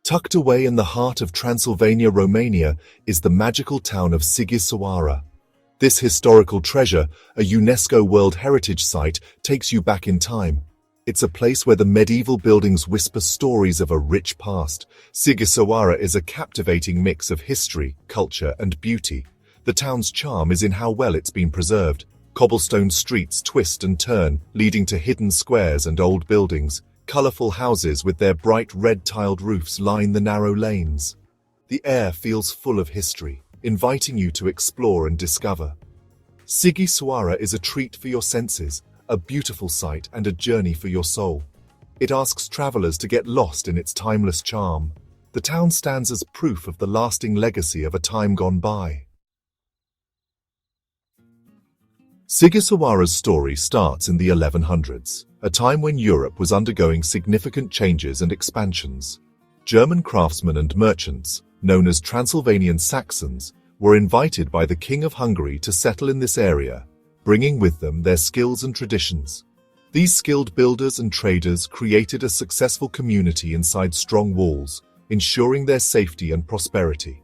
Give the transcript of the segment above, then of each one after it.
Tucked away in the heart of Transylvania, Romania, is the magical town of Sighișoara. This historical treasure, a UNESCO World Heritage Site, takes you back in time. It's a place where the medieval buildings whisper stories of a rich past. Sighișoara is a captivating mix of history, culture, and beauty. The town's charm is in how well it's been preserved. Cobblestone streets twist and turn, leading to hidden squares and old buildings. Colorful houses with their bright red-tiled roofs line the narrow lanes. The air feels full of history, inviting you to explore and discover. Sighișoara is a treat for your senses, a beautiful sight and a journey for your soul. It asks travelers to get lost in its timeless charm. The town stands as proof of the lasting legacy of a time gone by. Sighișoara's story starts in the 1100s, a time when Europe was undergoing significant changes and expansions. German craftsmen and merchants, known as Transylvanian Saxons, were invited by the King of Hungary to settle in this area, bringing with them their skills and traditions. These skilled builders and traders created a successful community inside strong walls, ensuring their safety and prosperity.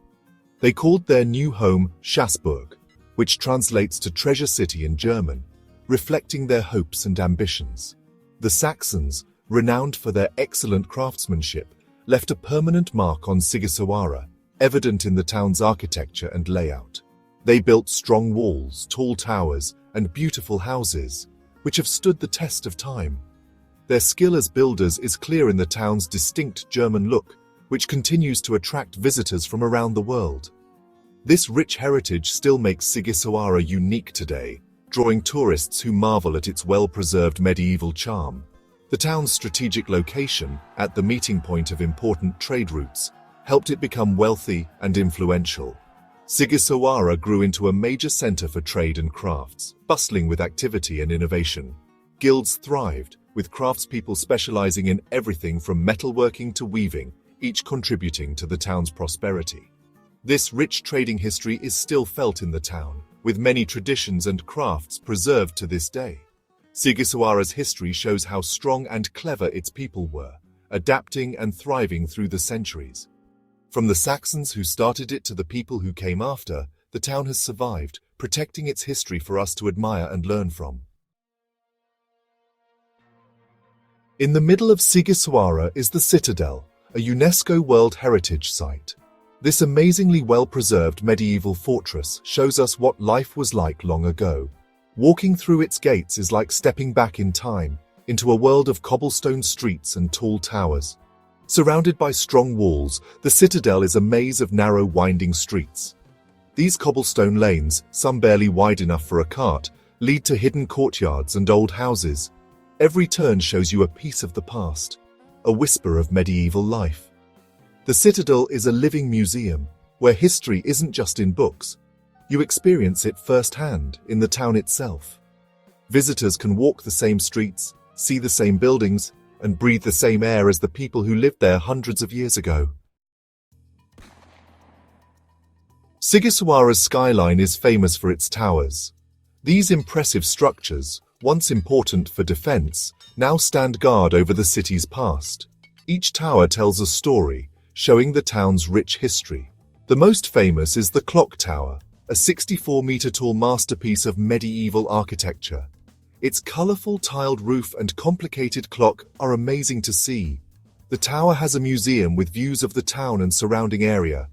They called their new home Schäßburg, which translates to treasure city in German, reflecting their hopes and ambitions. The Saxons, renowned for their excellent craftsmanship, left a permanent mark on Sighișoara, evident in the town's architecture and layout. They built strong walls, tall towers, and beautiful houses, which have stood the test of time. Their skill as builders is clear in the town's distinct German look, which continues to attract visitors from around the world. This rich heritage still makes Sighișoara unique today, drawing tourists who marvel at its well-preserved medieval charm. The town's strategic location, at the meeting point of important trade routes, helped it become wealthy and influential. Sighișoara grew into a major center for trade and crafts, bustling with activity and innovation. Guilds thrived, with craftspeople specializing in everything from metalworking to weaving, each contributing to the town's prosperity. This rich trading history is still felt in the town, with many traditions and crafts preserved to this day. Sighișoara's history shows how strong and clever its people were, adapting and thriving through the centuries. From the Saxons who started it to the people who came after, the town has survived, protecting its history for us to admire and learn from. In the middle of Sighișoara is the Citadel, a UNESCO World Heritage Site. This amazingly well-preserved medieval fortress shows us what life was like long ago. Walking through its gates is like stepping back in time, into a world of cobblestone streets and tall towers. Surrounded by strong walls, the citadel is a maze of narrow, winding streets. These cobblestone lanes, some barely wide enough for a cart, lead to hidden courtyards and old houses. Every turn shows you a piece of the past, a whisper of medieval life. The Citadel is a living museum, where history isn't just in books. You experience it firsthand in the town itself. Visitors can walk the same streets, see the same buildings, and breathe the same air as the people who lived there hundreds of years ago. Sighișoara's skyline is famous for its towers. These impressive structures, once important for defense, now stand guard over the city's past. Each tower tells a story, showing the town's rich history. The most famous is the Clock Tower, a 64-meter-tall masterpiece of medieval architecture. Its colorful tiled roof and complicated clock are amazing to see. The tower has a museum with views of the town and surrounding area.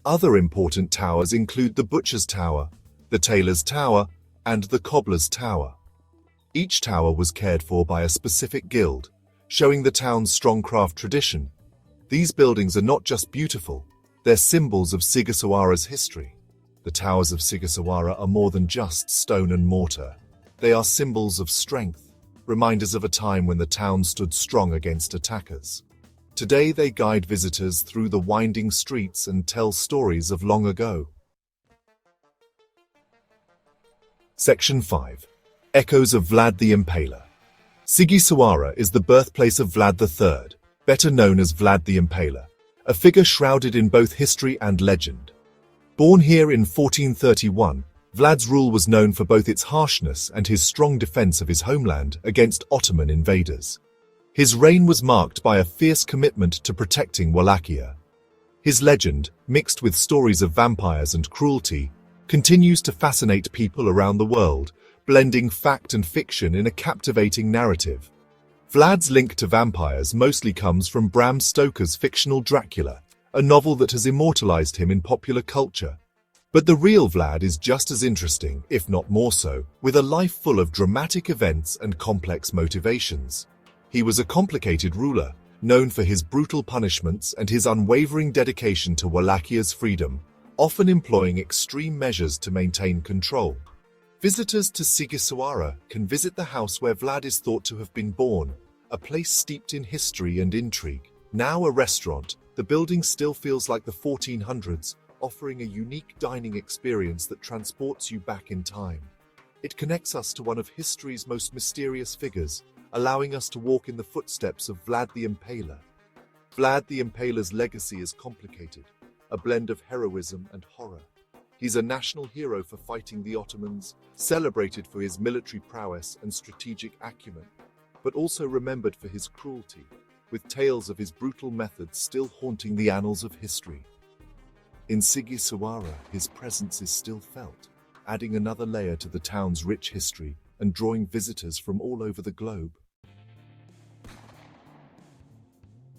Other important towers include the Butcher's Tower, the Tailor's Tower, and the Cobbler's Tower. Each tower was cared for by a specific guild, showing the town's strong craft tradition. These buildings are not just beautiful, they're symbols of Sighișoara's history. The towers of Sighișoara are more than just stone and mortar. They are symbols of strength, reminders of a time when the town stood strong against attackers. Today they guide visitors through the winding streets and tell stories of long ago. Section 5. Echoes of Vlad the Impaler. Sighișoara is the birthplace of Vlad III, better known as Vlad the Impaler, a figure shrouded in both history and legend. Born here in 1431, Vlad's rule was known for both its harshness and his strong defense of his homeland against Ottoman invaders. His reign was marked by a fierce commitment to protecting Wallachia, His legend, mixed with stories of vampires and cruelty, continues to fascinate people around the world, blending fact and fiction in a captivating narrative. Vlad's link to vampires mostly comes from Bram Stoker's fictional Dracula, a novel that has immortalized him in popular culture. But the real Vlad is just as interesting, if not more so, with a life full of dramatic events and complex motivations. He was a complicated ruler, known for his brutal punishments and his unwavering dedication to Walachia's freedom, often employing extreme measures to maintain control. Visitors to Sighișoara can visit the house where Vlad is thought to have been born, a place steeped in history and intrigue. Now a restaurant, the building still feels like the 1400s, offering a unique dining experience that transports you back in time. It connects us to one of history's most mysterious figures, allowing us to walk in the footsteps of Vlad the Impaler. Vlad the Impaler's legacy is complicated, a blend of heroism and horror. He's a national hero for fighting the Ottomans, celebrated for his military prowess and strategic acumen, but also remembered for his cruelty, with tales of his brutal methods still haunting the annals of history. In Sighișoara, his presence is still felt, adding another layer to the town's rich history and drawing visitors from all over the globe.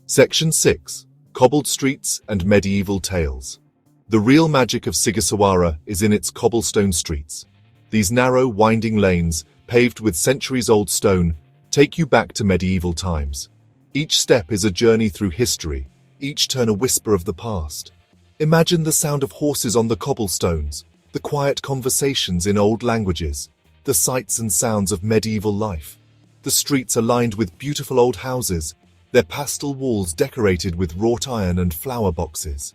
Section 6. Cobbled Streets and Medieval Tales. The real magic of Sighișoara is in its cobblestone streets. These narrow, winding lanes, paved with centuries-old stone, take you back to medieval times. Each step is a journey through history, each turn a whisper of the past. Imagine the sound of horses on the cobblestones, the quiet conversations in old languages, the sights and sounds of medieval life. The streets are lined with beautiful old houses, their pastel walls decorated with wrought iron and flower boxes.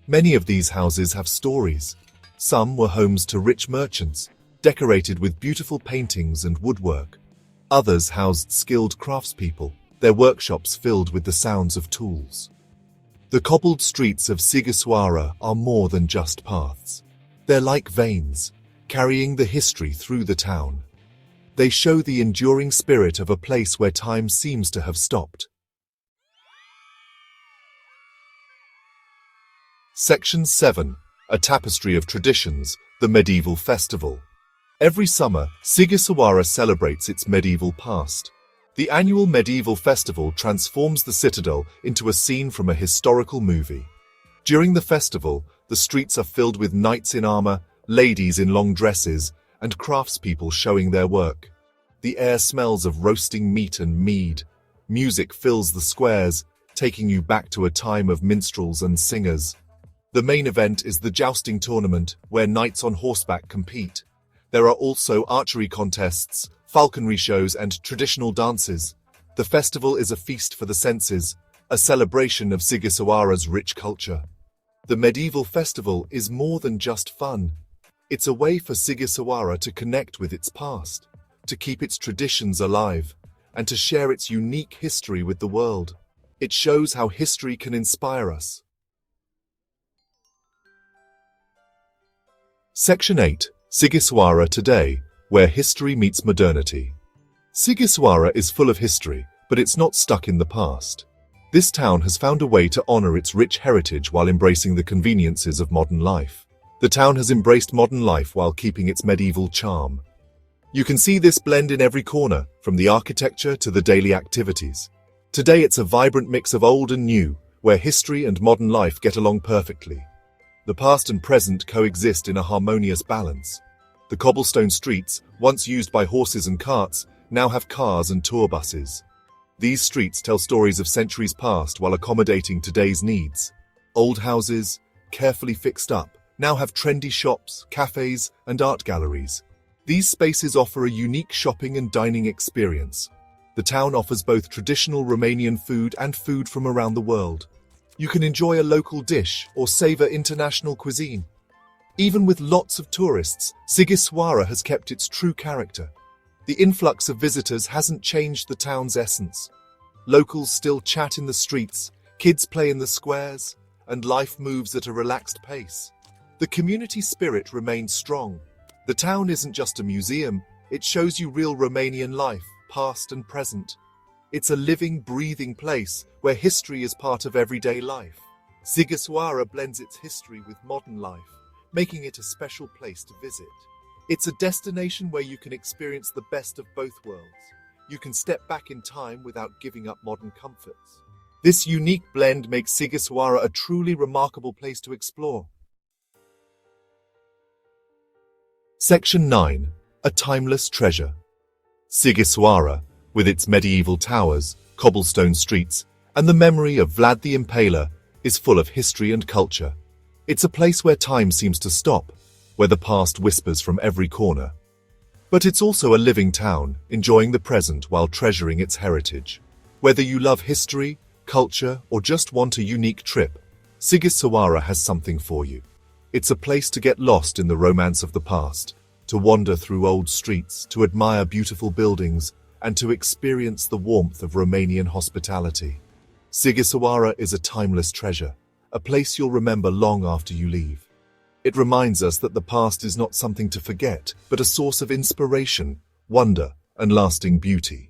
Many of these houses have stories. Some were homes to rich merchants, decorated with beautiful paintings and woodwork. Others housed skilled craftspeople, their workshops filled with the sounds of tools. The cobbled streets of Sighișoara are more than just paths. They're like veins, carrying the history through the town. They show the enduring spirit of a place where time seems to have stopped. Section 7. A Tapestry of Traditions, the Medieval Festival. Every summer, Sighișoara celebrates its medieval past. The annual medieval festival transforms the citadel into a scene from a historical movie. During the festival, the streets are filled with knights in armor, ladies in long dresses, and craftspeople showing their work. The air smells of roasting meat and mead. Music fills the squares, taking you back to a time of minstrels and singers. The main event is the jousting tournament, where knights on horseback compete. There are also archery contests, falconry shows, and traditional dances. The festival is a feast for the senses, a celebration of Sighișoara's rich culture. The medieval festival is more than just fun. It's a way for Sighișoara to connect with its past, to keep its traditions alive, and to share its unique history with the world. It shows how history can inspire us. Section 8. Sighișoara Today, where history meets modernity. Sighișoara is full of history, but it's not stuck in the past. This town has found a way to honor its rich heritage while embracing the conveniences of modern life. The town has embraced modern life while keeping its medieval charm. You can see this blend in every corner, from the architecture to the daily activities. Today it's a vibrant mix of old and new, where history and modern life get along perfectly. The past and present coexist in a harmonious balance. The cobblestone streets, once used by horses and carts, now have cars and tour buses. These streets tell stories of centuries past while accommodating today's needs. Old houses, carefully fixed up, now have trendy shops, cafes, and art galleries. These spaces offer a unique shopping and dining experience. The town offers both traditional Romanian food and food from around the world. You can enjoy a local dish or savor international cuisine. Even with lots of tourists, Sighișoara has kept its true character. The influx of visitors hasn't changed the town's essence. Locals still chat in the streets, kids play in the squares, and life moves at a relaxed pace. The community spirit remains strong. The town isn't just a museum, it shows you real Romanian life, past and present. It's a living, breathing place where history is part of everyday life. Sighișoara blends its history with modern life, making it a special place to visit. It's a destination where you can experience the best of both worlds. You can step back in time without giving up modern comforts. This unique blend makes Sighișoara a truly remarkable place to explore. Section 9. A timeless treasure. Sighișoara, with its medieval towers, cobblestone streets, and the memory of Vlad the Impaler, is full of history and culture. It's a place where time seems to stop, where the past whispers from every corner. But it's also a living town, enjoying the present while treasuring its heritage. Whether you love history, culture, or just want a unique trip, Sighișoara has something for you. It's a place to get lost in the romance of the past, to wander through old streets, to admire beautiful buildings, and to experience the warmth of Romanian hospitality. Sighișoara is a timeless treasure, a place you'll remember long after you leave. It reminds us that the past is not something to forget, but a source of inspiration, wonder, and lasting beauty.